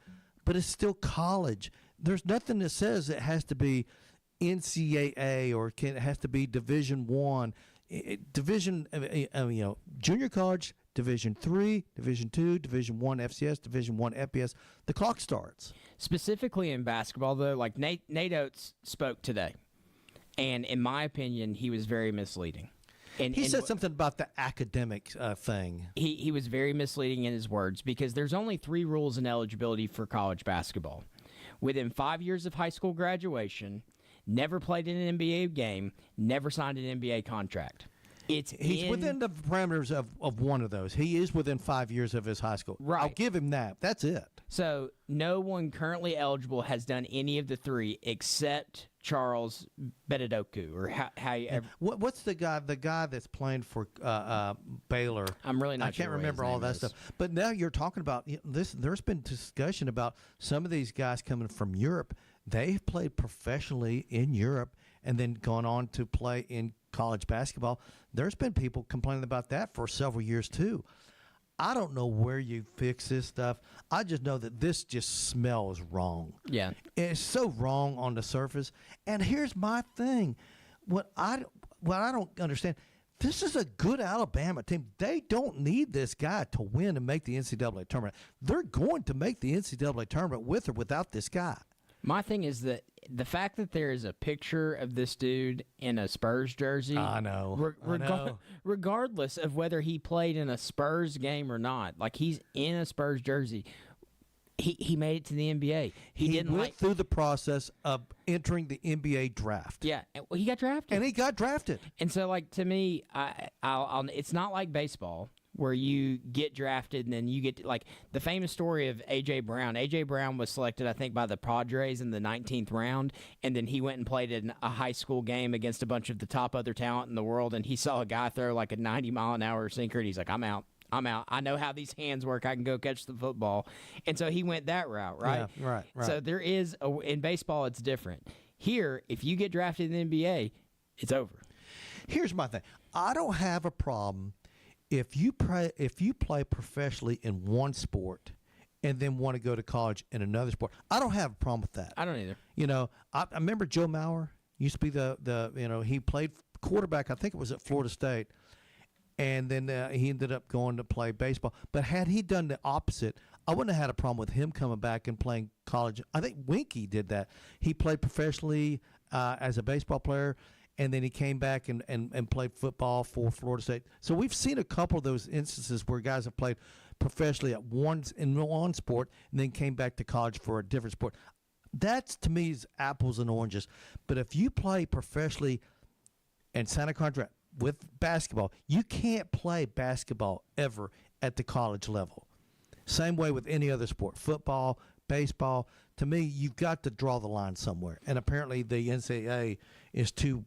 but it's still college. There's nothing that says it has to be NCAA or it has to be Division I. Junior college, Division III, Division II, Division I FCS, Division I FBS. The clock starts. Specifically in basketball, though, like Nate Oates spoke today, and in my opinion, he was very misleading. He said something about the academic thing. He was very misleading in his words because there's only 3 rules in eligibility for college basketball. Within 5 years of high school graduation, never played in an NBA game, never signed an NBA contract. He's within the parameters of one of those. He is within 5 years of his high school. Right. I'll give him that. That's it. So no one currently eligible has done any of the three except Charles Bededoku, or how you ever. What's the guy? The guy that's playing for Baylor. I'm really not. I can't sure what remember his all name that is. stuff. But now you're talking about this. There's been discussion about some of these guys coming from Europe. They've played professionally in Europe and then gone on to play in college basketball. There's been people complaining about that for several years too. I don't know where you fix this stuff. I just know that this just smells wrong. Yeah. It's so wrong on the surface. And here's my thing. What I don't understand, this is a good Alabama team. They don't need this guy to win and make the NCAA tournament. They're going to make the NCAA tournament with or without this guy. My thing is that the fact that there is a picture of this dude in a Spurs jersey. I know. I know. Regardless of whether he played in a Spurs game or not, like he's in a Spurs jersey. He made it to the NBA. He went through the process of entering the NBA draft. Yeah, well, he got drafted. And he got drafted. And so, like, to me, I'll it's not like baseball where you get drafted and then you get like the famous story of A.J. Brown. A.J. Brown was selected, I think, by the Padres in the 19th round, and then he went and played in a high school game against a bunch of the top other talent in the world, and he saw a guy throw like a 90-mile-an-hour sinker, and he's like, I'm out. I know how these hands work. I can go catch the football. And so he went that route, right? Yeah, right. So there is in baseball, it's different. Here, if you get drafted in the NBA, it's over. Here's my thing. I don't have a problem if you play professionally in one sport and then want to go to college in another sport. I don't have a problem with that. I don't either. You know, I remember Joe Mauer used to be he played quarterback, I think it was at Florida State. And then he ended up going to play baseball. But had he done the opposite, I wouldn't have had a problem with him coming back and playing college. I think Winky did that. He played professionally as a baseball player, and then he came back and played football for Florida State. So we've seen a couple of those instances where guys have played professionally in one sport and then came back to college for a different sport. That's, to me, is apples and oranges. But if you play professionally and sign a contract with basketball, you can't play basketball ever at the college level. Same way with any other sport, football, baseball. To me, you've got to draw the line somewhere. And apparently the NCAA is too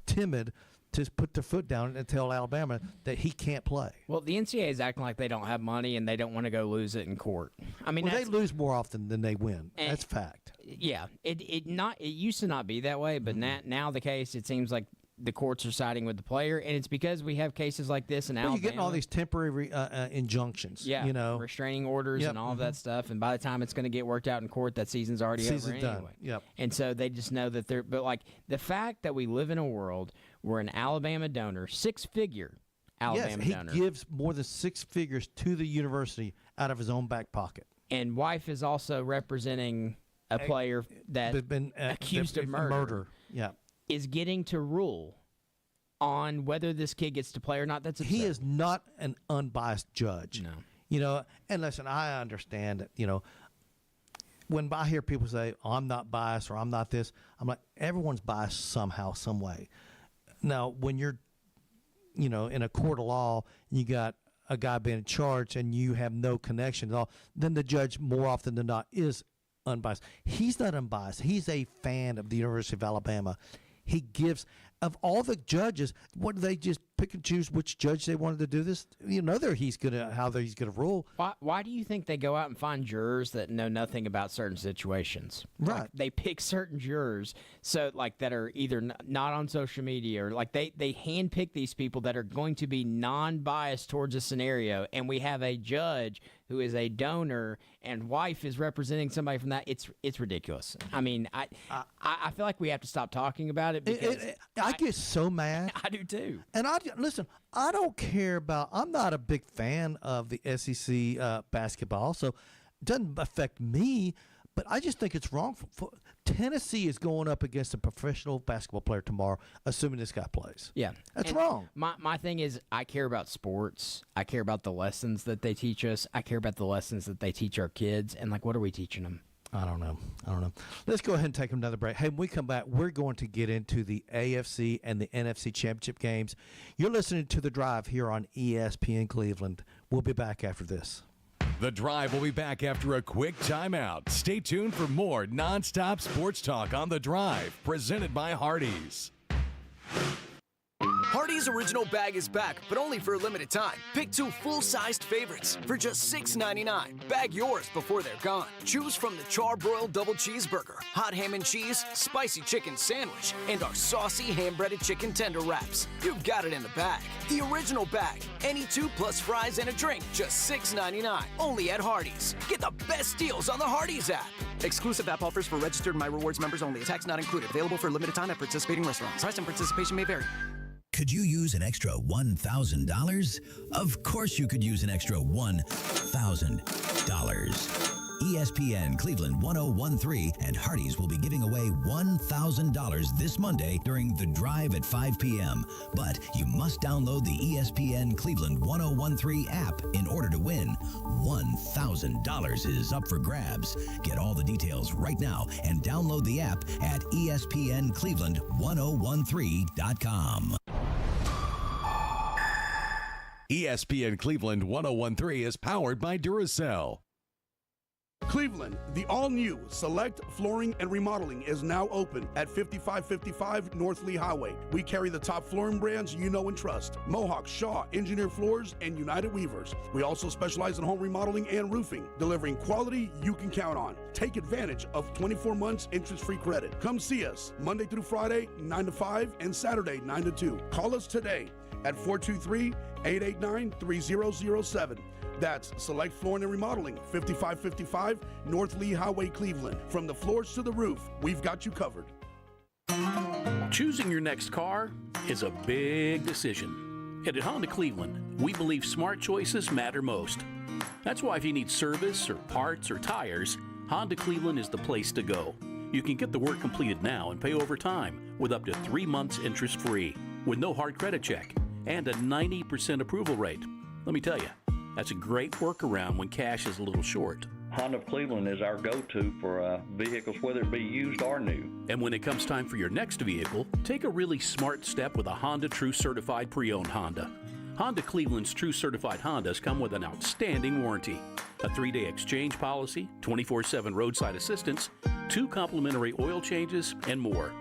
timid to put their foot down and tell Alabama that he can't play. Well, the NCAA is acting like they don't have money and they don't want to go lose it in court. I mean, they lose more often than they win. That's fact. Yeah, it used to not be that way, but now the case, it seems like the courts are siding with the player, and it's because we have cases like this in Alabama. You're getting all these temporary injunctions. Yeah, restraining orders and all of that stuff, and by the time it's going to get worked out in court, that season's already over anyway. Done. Yep. And so they just know that they're – but, like, the fact that we live in a world where an Alabama donor, six-figure Alabama donor. He gives more than six figures to the university out of his own back pocket. And wife is also representing a player that's been accused of murder. Yeah. Is getting to rule on whether this kid gets to play or not. That's absurd. He is not an unbiased judge. No. You know, and listen, I understand that, you know, when I hear people say, oh, I'm not biased or I'm not this, I'm like, everyone's biased somehow, some way. Now, when you're, you know, in a court of law, and you got a guy being charged and you have no connection at all, then the judge more often than not is unbiased. He's not unbiased. He's a fan of the University of Alabama. He gives, of all the judges, what do they just pick and choose which judge they wanted to do this? You know, how he's gonna rule. Why do you think they go out and find jurors that know nothing about certain situations? Right. Like, they pick certain jurors that are either not on social media, or like they handpick these people that are going to be non-biased towards a scenario, and we have a judge who is a donor and wife is representing somebody from that. It's ridiculous. I mean, I feel like we have to stop talking about it because I get so mad. I do too. And listen, I don't care about. I'm not a big fan of the SEC basketball, so it doesn't affect me. But I just think it's wrong. Tennessee is going up against a professional basketball player tomorrow, assuming this guy plays. Yeah. That's wrong. My thing is, I care about sports. I care about the lessons that they teach us. I care about the lessons that they teach our kids. And, like, what are we teaching them? I don't know. Let's go ahead and take another break. Hey, when we come back, we're going to get into the AFC and the NFC championship games. You're listening to The Drive here on ESPN Cleveland. We'll be back after this. The Drive will be back after a quick timeout. Stay tuned for more nonstop sports talk on The Drive, presented by Hardees. Hardee's Original Bag is back, but only for a limited time. Pick 2 full-sized favorites for just $6.99. Bag yours before they're gone. Choose from the charbroiled double cheeseburger, hot ham and cheese, spicy chicken sandwich, and our saucy hand-breaded chicken tender wraps. You've got it in the bag. The Original Bag. Any 2 plus fries and a drink, just $6.99. Only at Hardee's. Get the best deals on the Hardee's app. Exclusive app offers for registered My Rewards members only. Tax not included. Available for a limited time at participating restaurants. Price and participation may vary. Could you use an extra $1,000? Of course you could use an extra $1,000. ESPN Cleveland 1013 and Hardees will be giving away $1,000 this Monday during The Drive at 5 p.m. But you must download the ESPN Cleveland 1013 app in order to win. $1,000 is up for grabs. Get all the details right now and download the app at ESPNCleveland1013.com. ESPN Cleveland 1013 is powered by Duracell. Cleveland, the all-new Select Flooring and Remodeling is now open at 5555 North Lee Highway. We carry the top flooring brands you know and trust: Mohawk, Shaw, Engineer Floors, and United Weavers. We also specialize in home remodeling and roofing, delivering quality you can count on. Take advantage of 24 months interest-free credit. Come see us Monday through Friday, 9 to 5, and Saturday, 9 to 2. Call us today at 423-889-3007. That's Select Flooring and Remodeling, 5555 North Lee Highway, Cleveland. From the floors to the roof, we've got you covered. Choosing your next car is a big decision. And at Honda Cleveland, we believe smart choices matter most. That's why if you need service or parts or tires, Honda Cleveland is the place to go. You can get the work completed now and pay over time with up to 3 months interest-free, with no hard credit check, and a 90% approval rate. Let me tell you, that's a great workaround when cash is a little short. Honda of Cleveland is our go-to for vehicles, whether it be used or new. And when it comes time for your next vehicle, take a really smart step with a Honda True Certified Pre-Owned Honda. Honda Cleveland's True Certified Hondas come with an outstanding warranty, a 3-day exchange policy, 24/7 roadside assistance, 2 complimentary oil changes, and more.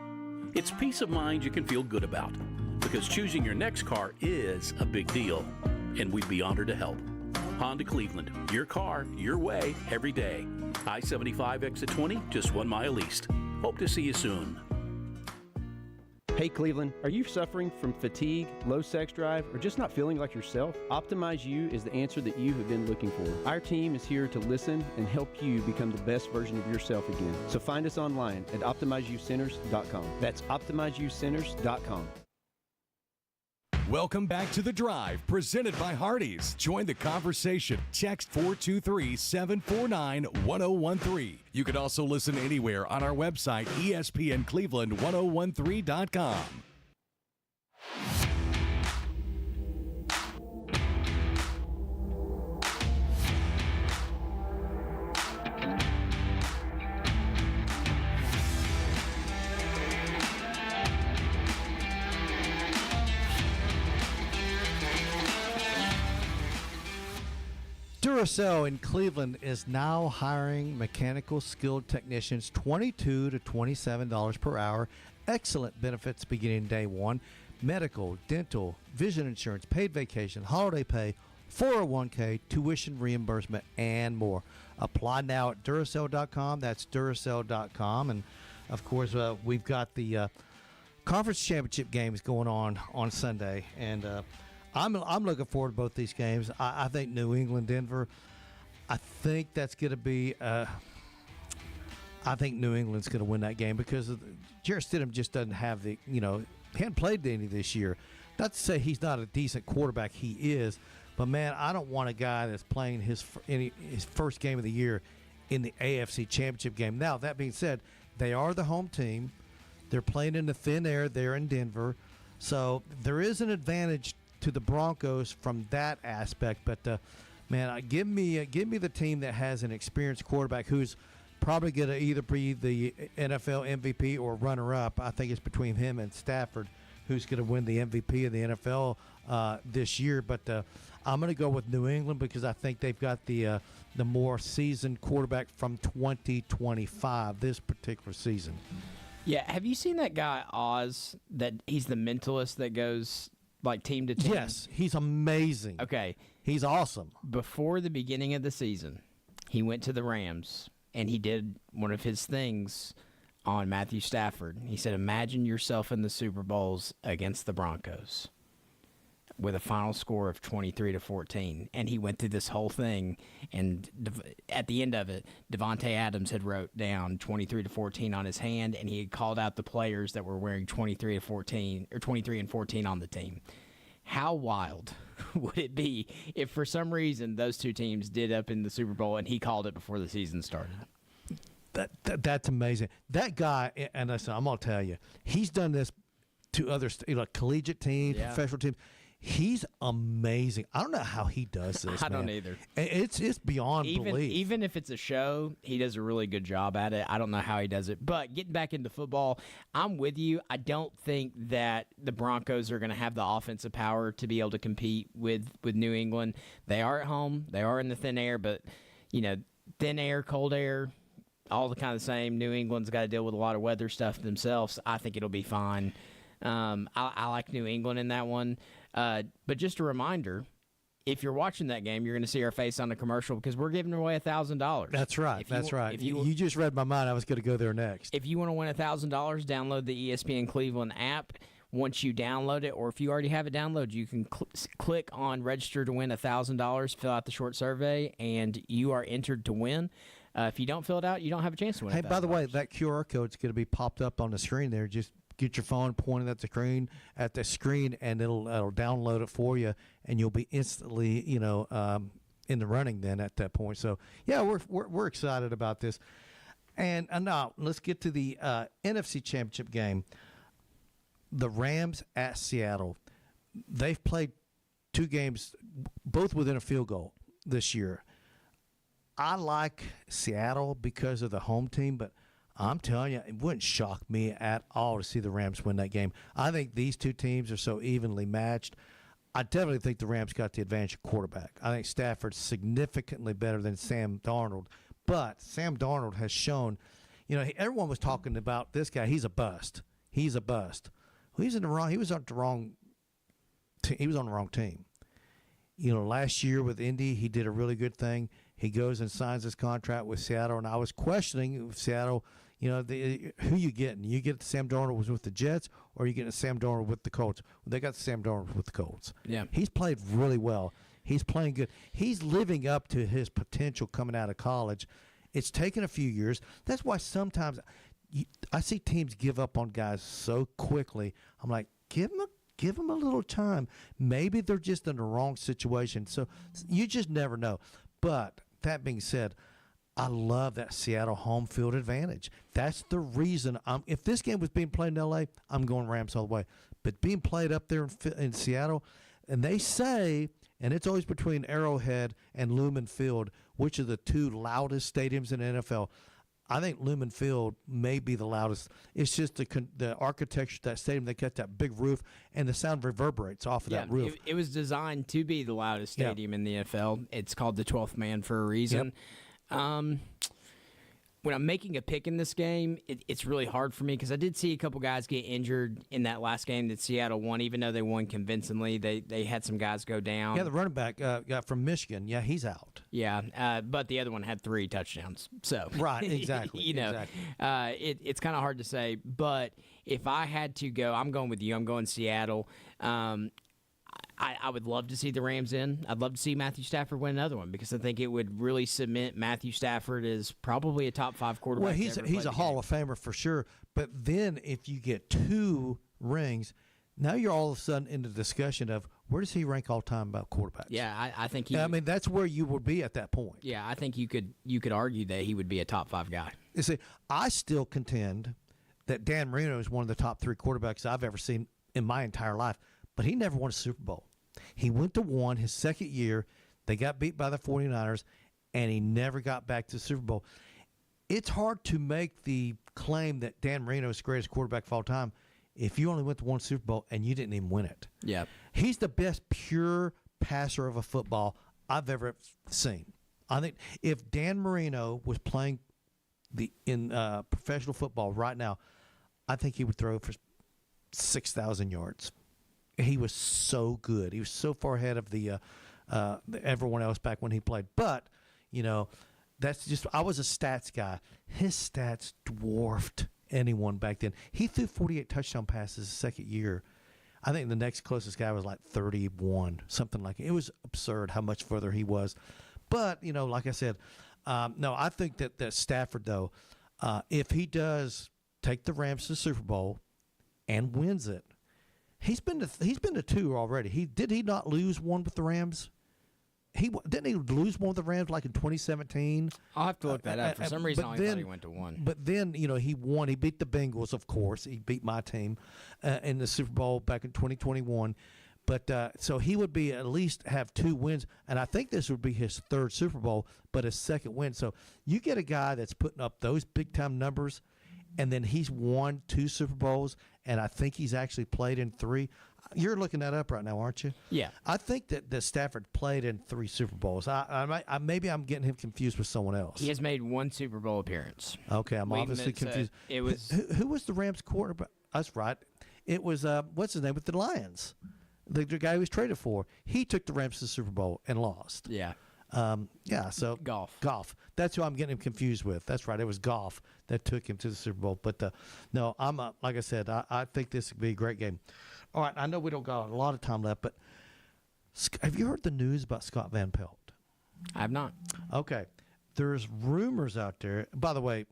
It's peace of mind you can feel good about, because choosing your next car is a big deal, and we'd be honored to help. Honda Cleveland, your car, your way, every day. I-75 exit 20, just 1 mile east. Hope to see you soon. Hey Cleveland, are you suffering from fatigue, low sex drive, or just not feeling like yourself? Optimize You is the answer that you have been looking for. Our team is here to listen and help you become the best version of yourself again. So find us online at OptimizeYouCenters.com. That's OptimizeYouCenters.com. Welcome back to The Drive, presented by Hardees. Join the conversation. Text 423-749-1013. You can also listen anywhere on our website, ESPNCleveland1013.com. Duracell in Cleveland is now hiring mechanical skilled technicians, $22 to $27 per hour. Excellent benefits beginning day one. Medical, dental, vision insurance, paid vacation, holiday pay, 401k, tuition reimbursement, and more. Apply now at Duracell.com. That's Duracell.com. And, of course, we've got the conference championship games going on Sunday. And I'm looking forward to both these games. I think New England, Denver, I think that's going to be I think New England's going to win that game because Jarrett Stidham just doesn't have the, he hadn't played any this year. Not to say he's not a decent quarterback. He is. But, man, I don't want a guy that's playing his first game of the year in the AFC Championship game. Now, that being said, they are the home team. They're playing in the thin air there in Denver. So there is an advantage to the Broncos from that aspect. But, man, give me the team that has an experienced quarterback who's probably going to either be the NFL MVP or runner-up. I think it's between him and Stafford who's going to win the MVP of the NFL this year. But I'm going to go with New England because I think they've got the more seasoned quarterback from 2025 this particular season. Yeah, have you seen that guy Oz? That he's the mentalist that goes like team to team. Yes, he's amazing. Okay, he's awesome. Before the beginning of the season, he went to the Rams and he did one of his things on Matthew Stafford. He said, "Imagine yourself in the Super Bowls against the Broncos." With a final score of 23-14, and he went through this whole thing, and at the end of it, Devontae Adams had wrote down 23-14 on his hand, and he had called out the players that were wearing 23-14 or 23 and 14 on the team. How wild would it be if for some reason those two teams did up in the Super Bowl and he called it before the season started? That's amazing. That guy, and listen, I'm gonna tell you, he's done this to other collegiate teams, professional teams. He's amazing. I don't know how he does this. I don't either. It's beyond belief. Even if it's a show, he does a really good job at it. I don't know how he does it. But getting back into football, I'm with you. I don't think that the Broncos are going to have the offensive power to be able to compete with New England. They are at home. They are in the thin air, but thin air, cold air, all the kind of same. New England's got to deal with a lot of weather stuff themselves. I think it'll be fine. I like New England in that one. But just a reminder, if you're watching that game, you're going to see our face on the commercial because we're giving away $1,000. That's right. That's right. You just read my mind. I was going to go there next. If you want to win $1,000, download the ESPN Cleveland app. Once you download it, or if you already have it downloaded, you can click on register to win $1,000, fill out the short survey, and you are entered to win. If you don't fill it out, you don't have a chance to win. Hey, by the way, that QR code's going to be popped up on the screen there. Just get your phone pointed at the screen, and it'll download it for you, and you'll be instantly, in the running then at that point. So yeah, we're excited about this. And now let's get to the NFC Championship game. The Rams at Seattle. They've played 2 games, both within a field goal this year. I like Seattle because of the home team, but I'm telling you, it wouldn't shock me at all to see the Rams win that game. I think these two teams are so evenly matched. I definitely think the Rams got the advantage of quarterback. I think Stafford's significantly better than Sam Darnold, but Sam Darnold has shown, everyone was talking about this guy. He's a bust. He's a bust. Well, he was on the wrong team. Last year with Indy, he did a really good thing. He goes and signs his contract with Seattle, and I was questioning if Seattle, who you getting? You get Sam Darnold was with the Jets, or you getting Sam Darnold with the Colts? Well, they got Sam Darnold with the Colts. Yeah, he's played really well. He's playing good. He's living up to his potential coming out of college. It's taken a few years. That's why sometimes I see teams give up on guys so quickly. I'm like, give them a little time. Maybe they're just in the wrong situation. So you just never know. But that being said, I love that Seattle home field advantage. That's the reason. If this game was being played in L.A., I'm going Rams all the way. But being played up there in Seattle, and they say, and it's always between Arrowhead and Lumen Field, which are the 2 loudest stadiums in the NFL. I think Lumen Field may be the loudest. It's just the architecture of that stadium. They got that big roof, and the sound reverberates off of that roof. It was designed to be the loudest stadium in the NFL. It's called the 12th man for a reason. Yep. When I'm making a pick in this game, it's really hard for me because I did see a couple guys get injured in that last game that Seattle won, even though they won convincingly. They had some guys go down. Yeah, the running back got from Michigan. Yeah, he's out. Yeah, but the other one had 3 touchdowns. So right, exactly. Exactly. It's kind of hard to say. But if I had to go, I'm going with you. I'm going Seattle. I would love to see the Rams in. I'd love to see Matthew Stafford win another one because I think it would really cement Matthew Stafford as probably a top 5 quarterback. Well, he's a Hall of Famer for sure. But then if you get 2 rings, now you're all of a sudden in the discussion of where does he rank all time about quarterbacks? Yeah, I think he. I mean, that's where you would be at that point. Yeah, I think you could argue that he would be a top 5 guy. You see, I still contend that Dan Marino is one of the top 3 quarterbacks I've ever seen in my entire life, but he never won a Super Bowl. He went to 1 his second year. They got beat by the 49ers, and he never got back to the Super Bowl. it's hard to make the claim that Dan Marino is the greatest quarterback of all time if you only went to one Super Bowl and you didn't even win it. Yeah. He's the best pure passer of a football I've ever seen. I think if Dan Marino was playing in professional football right now, I think he would throw for 6,000 yards. He was so good. He was so far ahead of the everyone else back when he played. But, that's just – I was a stats guy. His stats dwarfed anyone back then. He threw 48 touchdown passes the second year. I think the next closest guy was like 31, something like it. It was absurd how much further he was. But, like I said, no, I think that Stafford, though, if he does take the Rams to the Super Bowl and wins it, he's been to two already. Did he not lose one with the Rams? Didn't he lose one with the Rams like in 2017? I'll have to look that up. For some reason, I thought he went to one. But then, he won. He beat the Bengals, of course. He beat my team in the Super Bowl back in 2021. But so he would be at least have 2 wins, and I think this would be his 3rd Super Bowl, but his 2nd win. So you get a guy that's putting up those big-time numbers, and then he's won 2 Super Bowls, and I think he's actually played in 3. You're looking that up right now, aren't you? Yeah. I think that Stafford played in 3 Super Bowls. Maybe I'm getting him confused with someone else. He has made 1 Super Bowl appearance. Okay, I'm obviously confused. It was who was the Rams quarterback? That's right. It was what's his name with the Lions. The guy who was traded for. He took the Rams to the Super Bowl and lost. Yeah. So Goff. That's who I'm getting him confused with. That's right. It was Goff that took him to the Super Bowl. But no, like I said, I think this would be a great game. All right, I know we don't got a lot of time left, but have you heard the news about Scott Van Pelt? I have not. Okay. There's rumors out there. By the way,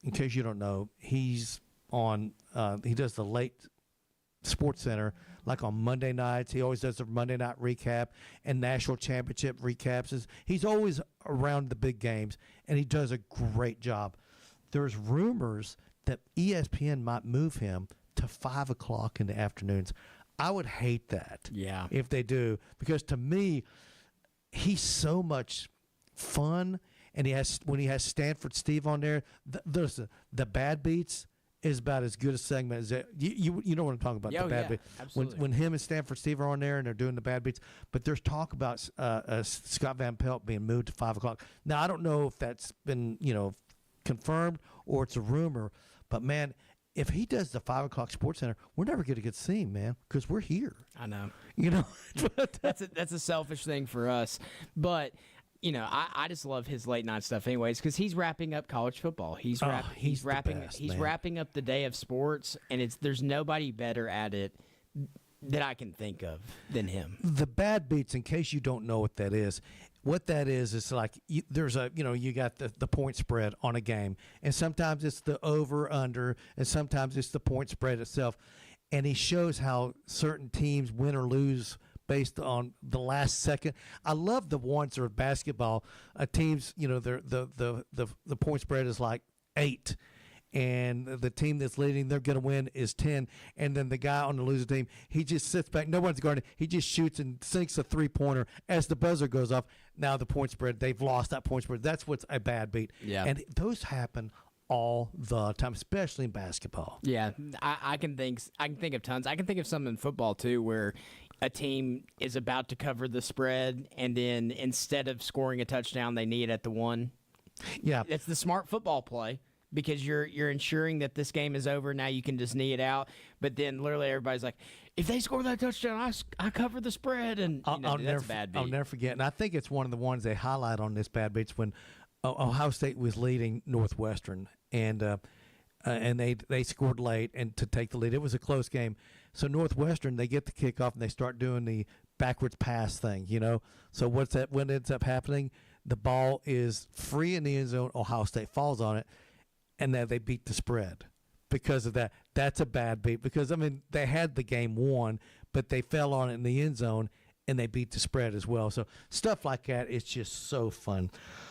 in case you don't know, he's on he does the late Sports Center, like on Monday nights. He always does the Monday night recap and national championship recaps. He's always around the big games, and he does a great job. There's rumors that ESPN might move him to 5 o'clock in the afternoons. I would hate that. Yeah. If they do, because to me, he's so much fun, and when he has Stanford Steve on there, the bad beats is about as good a segment as that. You know what I'm talking about, the bad beats. Absolutely. When him and Stanford Steve are on there and they're doing the bad beats, but there's talk about Scott Van Pelt being moved to 5 o'clock. Now I don't know if that's been confirmed or it's a rumor, but man, if he does the 5 o'clock Sports Center, we're never going to get to see him, man, because we're here. I know. That's a selfish thing for us, but. I just love his late night stuff, anyways, because he's wrapping up college football. He's wrapping up the day of sports, and there's nobody better at it that I can think of than him. The bad beats, in case you don't know what that is like there's you got the point spread on a game, and sometimes it's the over under, and sometimes it's the point spread itself, and he shows how certain teams win or lose based on the last second. I love the ones that are basketball. Teams, the point spread is like 8, and the team that's leading, they're going to win, is 10. And then the guy on the losing team, he just sits back. No one's guarding. He just shoots and sinks a 3-pointer as the buzzer goes off. Now the point spread, they've lost that point spread. That's what's a bad beat. Yeah. And those happen all the time, especially in basketball. Yeah, I can think of tons. I can think of some in football too, where a team is about to cover the spread, and then instead of scoring a touchdown, they knee it at the 1. Yeah, it's the smart football play because you're ensuring that this game is over. Now you can just knee it out. But then literally everybody's like, if they score that touchdown, I cover the spread, and that's a bad beat. I'll never forget, and I think it's one of the ones they highlight on this bad beats when Ohio State was leading Northwestern, and they scored late and to take the lead. It was a close game. So Northwestern, they get the kickoff and they start doing the backwards pass thing, So what ends up happening? The ball is free in the end zone. Ohio State falls on it, and then they beat the spread because of that. That's a bad beat because, they had the game won, but they fell on it in the end zone, and they beat the spread as well. So stuff like that, it's just so fun.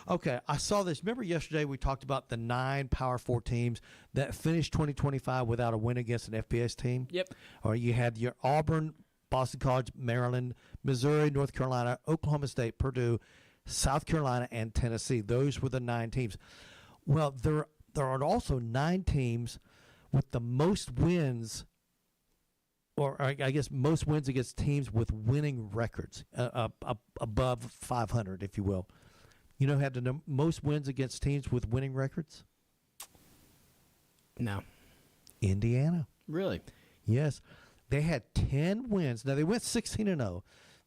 Okay, I saw this. Remember yesterday we talked about the 9 Power 4 teams that finished 2025 without a win against an FBS team? Yep. Or you had your Auburn, Boston College, Maryland, Missouri, North Carolina, Oklahoma State, Purdue, South Carolina, and Tennessee. Those were the 9 teams. Well, there are also 9 teams with the most wins, or I guess most wins against teams with winning records, above 500, if you will. You know who had the most wins against teams with winning records? No. Indiana. Really? Yes. They had 10 wins. Now, they went 16-0.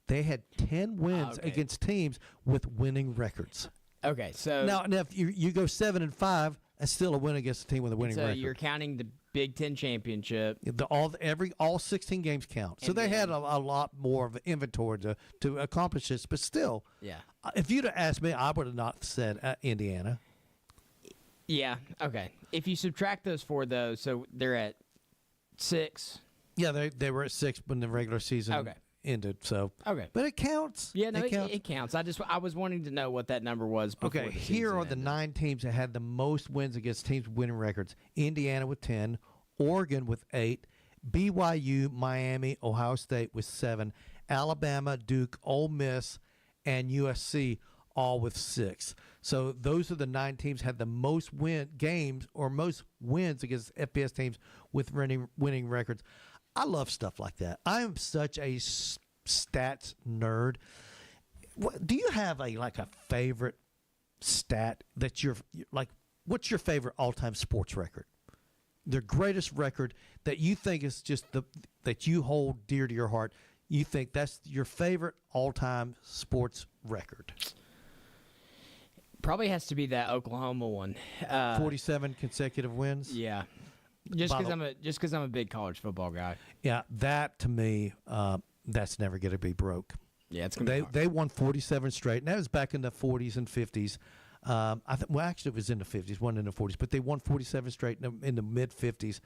They had 10 wins against teams with winning records. Okay, so now if you go 7-5, that's still a win against a team with a winning record. So you're counting the Big Ten championship. All 16 games count. So they had a lot more of an inventory to accomplish this, but still, yeah. If you'd have asked me, I would have not said Indiana. Yeah. Okay. If you subtract those 4, though, so they're at 6. Yeah, they were at 6 when the regular season ended. So but it counts. Yeah, no, it counts. I was wanting to know what that number was. Okay, here are the 9 teams that had the most wins against teams with winning records: Indiana with 10, Oregon with 8, BYU, Miami, Ohio State with 7, Alabama, Duke, Ole Miss, and USC all with 6. So those are the 9 teams had the most games or most wins against FBS teams with winning records. I love stuff like that. I am such a stats nerd. Do you have a favorite stat that you're like? What's your favorite all-time sports record? The greatest record that you think is just that you hold dear to your heart. You think that's your favorite all-time sports record? Probably has to be that Oklahoma one. 47 consecutive wins. Yeah. Just because I'm a big college football guy. Yeah, that to me, that's never going to be broke. Yeah, it's going to be hard. They won 47 straight, and that was back in the 40s and 50s. Actually, it was in the 50s, wasn't in the 40s, but they won 47 straight in the mid 50s.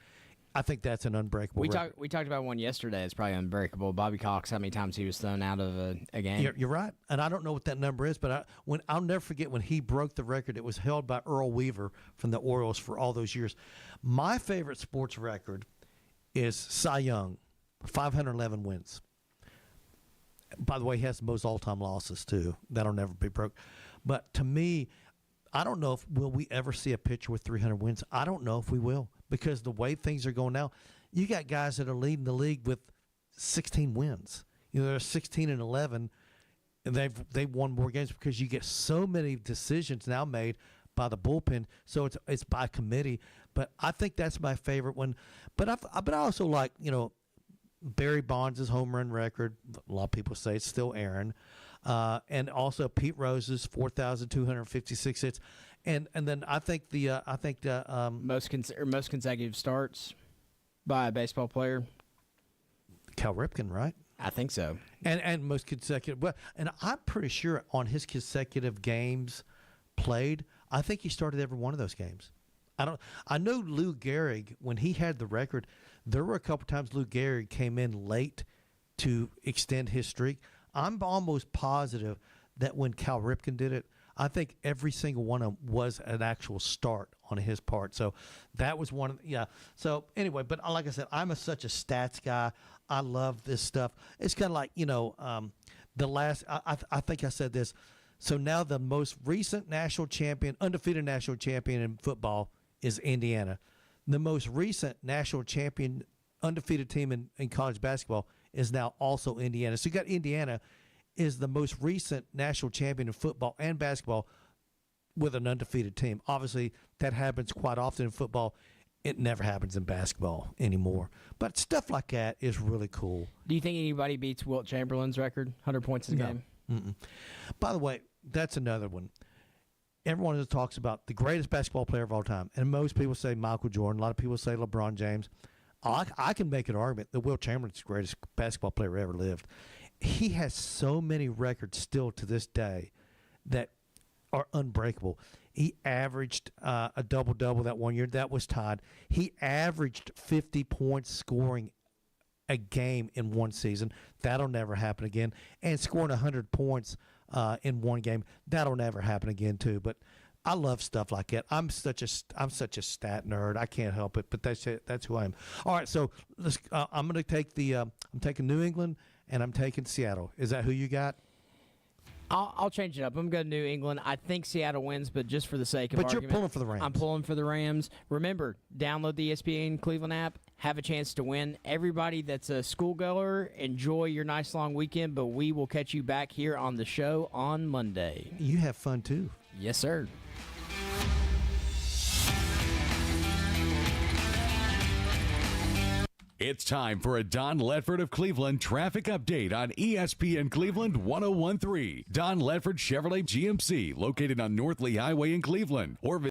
I think that's an unbreakable record. We talked about one yesterday. It's probably unbreakable. Bobby Cox, how many times he was thrown out of a game? You're right, and I don't know what that number is, but I'll never forget when he broke the record. It was held by Earl Weaver from the Orioles for all those years. My favorite sports record is Cy Young, 511 wins. By the way, he has the most all-time losses too. That'll never be broke. But to me, I don't know if will we ever see a pitcher with 300 wins. I don't know if we will, because the way things are going now, you got guys that are leading the league with 16 wins. You know, they're 16-11, and they've won more games because you get so many decisions now made by the bullpen. So it's by committee. But I think that's my favorite one. But I also like, Barry Bonds' home run record. A lot of people say it's still Aaron. And also Pete Rose's 4,256 hits. And then I think the most consecutive starts by a baseball player. Cal Ripken, right? I think so. And most consecutive. Well, and I'm pretty sure on his consecutive games played, I think he started every one of those games. I know Lou Gehrig, when he had the record, there were a couple times Lou Gehrig came in late to extend his streak. I'm almost positive that when Cal Ripken did it, I think every single one of them was an actual start on his part. So that was one of the, yeah. So anyway, but like I said, I'm such a stats guy. I love this stuff. It's kind of like, the last, I think I said this. So now the most recent undefeated national champion in football is Indiana. The most recent national champion, undefeated team in college basketball is now also Indiana. So you got Indiana is the most recent national champion in football and basketball with an undefeated team. Obviously, that happens quite often in football. It never happens in basketball anymore. But stuff like that is really cool. Do you think anybody beats Wilt Chamberlain's record, 100 points a game? Mm-mm. By the way, that's another one. Everyone talks about the greatest basketball player of all time. And most people say Michael Jordan. A lot of people say LeBron James. I can make an argument that Wilt Chamberlain's the greatest basketball player ever lived. He has so many records still to this day that are unbreakable. He averaged a double-double that one year. That was tied. He averaged 50 points scoring a game in one season. That'll never happen again. And scoring 100 points in one game, that'll never happen again too. But I love stuff like that. I'm such a stat nerd. I can't help it. But that's who I am. All right, so I'm going to take I'm taking New England and I'm taking Seattle. Is that who you got? I'll change it up. I'm going to New England. I think Seattle wins, but just for the sake of But argument, you're pulling for the Rams. I'm pulling for the Rams. Remember, download the ESPN Cleveland app. Have a chance to win. Everybody that's a schoolgoer, enjoy your nice long weekend, but we will catch you back here on the show on Monday. You have fun, too. Yes, sir. It's time for a Don Ledford of Cleveland traffic update on ESPN Cleveland 101.3. Don Ledford Chevrolet GMC, located on North Lee Highway in Cleveland. Or